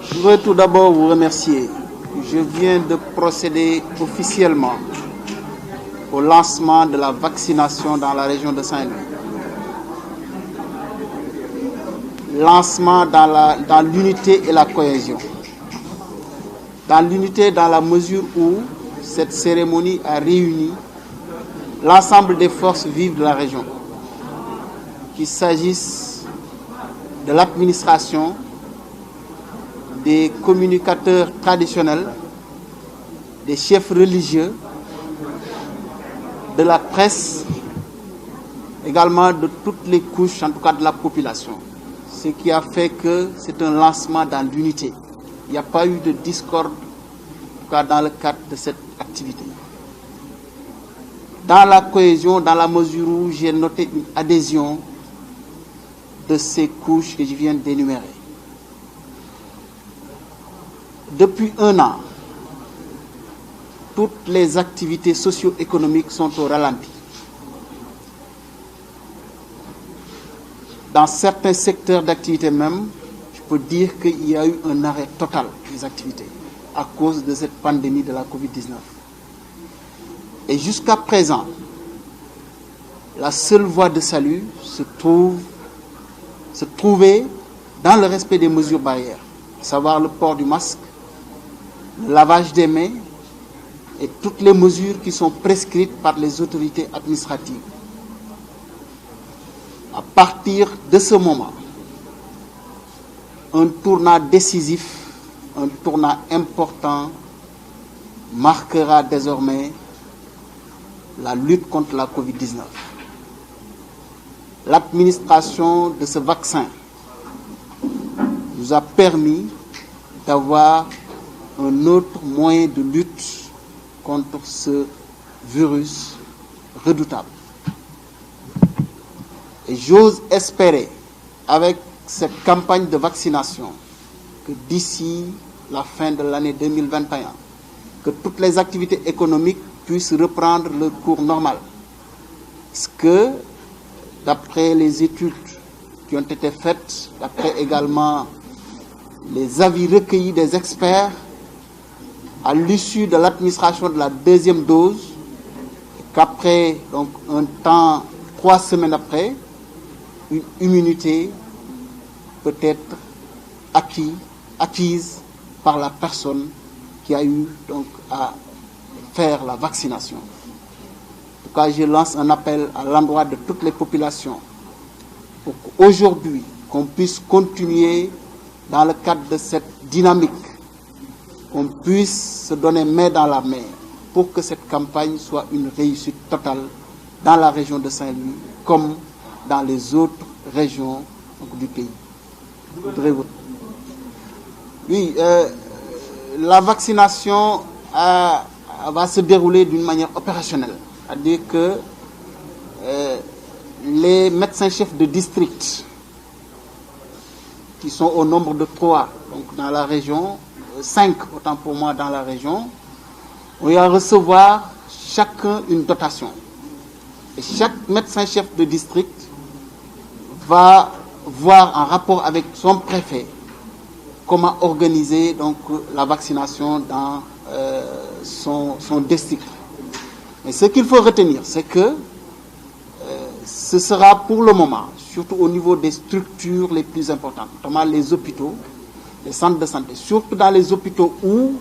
Je voudrais tout d'abord vous remercier. Je viens de procéder officiellement au lancement de la vaccination dans la région de Saint-Louis. Lancement dans l'unité et la cohésion. Dans l'unité dans la mesure où cette cérémonie a réuni l'ensemble des forces vives de la région, qu'il s'agisse de l'administration, des communicateurs traditionnels, des chefs religieux, de la presse, également de toutes les couches, en tout cas de la population. Ce qui a fait que c'est un lancement dans l'unité. Il n'y a pas eu de discorde, en tout cas dans le cadre de cette activité. Dans la cohésion, dans la mesure où j'ai noté une adhésion de ces couches que je viens d'énumérer. Depuis un an, toutes les activités socio-économiques sont au ralenti. Dans certains secteurs d'activité même, je peux dire qu'il y a eu un arrêt total des activités à cause de cette pandémie de la Covid-19. Et jusqu'à présent, la seule voie de salut se trouvait dans le respect des mesures barrières, à savoir le port du masque, le lavage des mains et toutes les mesures qui sont prescrites par les autorités administratives. À partir de ce moment, un tournant décisif, un tournant important marquera désormais la lutte contre la Covid-19. L'administration de ce vaccin nous a permis d'avoir un autre moyen de lutte contre ce virus redoutable. Et j'ose espérer, avec cette campagne de vaccination, que d'ici la fin de l'année 2021, que toutes les activités économiques puissent reprendre leur cours normal. Parce que, d'après les études qui ont été faites, d'après également les avis recueillis des experts, à l'issue de l'administration de la deuxième dose, qu'après donc un temps, 3 semaines après, une immunité peut être acquise par la personne qui a eu donc à faire la vaccination. En tout cas, je lance un appel à l'endroit de toutes les populations pour qu'aujourd'hui, qu'on puisse continuer dans le cadre de cette dynamique, qu'on puisse se donner main dans la main pour que cette campagne soit une réussite totale dans la région de Saint-Louis comme dans les autres régions du pays. Oui, la vaccination va se dérouler d'une manière opérationnelle. C'est-à-dire que les médecins-chefs de district, qui sont au nombre de 3 donc dans la région, 5 autant pour moi dans la région, on va recevoir chacun une dotation. Et chaque médecin-chef de district va voir en rapport avec son préfet comment organiser donc la vaccination dans son district. Mais ce qu'il faut retenir, c'est que ce sera pour le moment, surtout au niveau des structures les plus importantes, notamment les hôpitaux, les centres de santé, surtout dans les hôpitaux où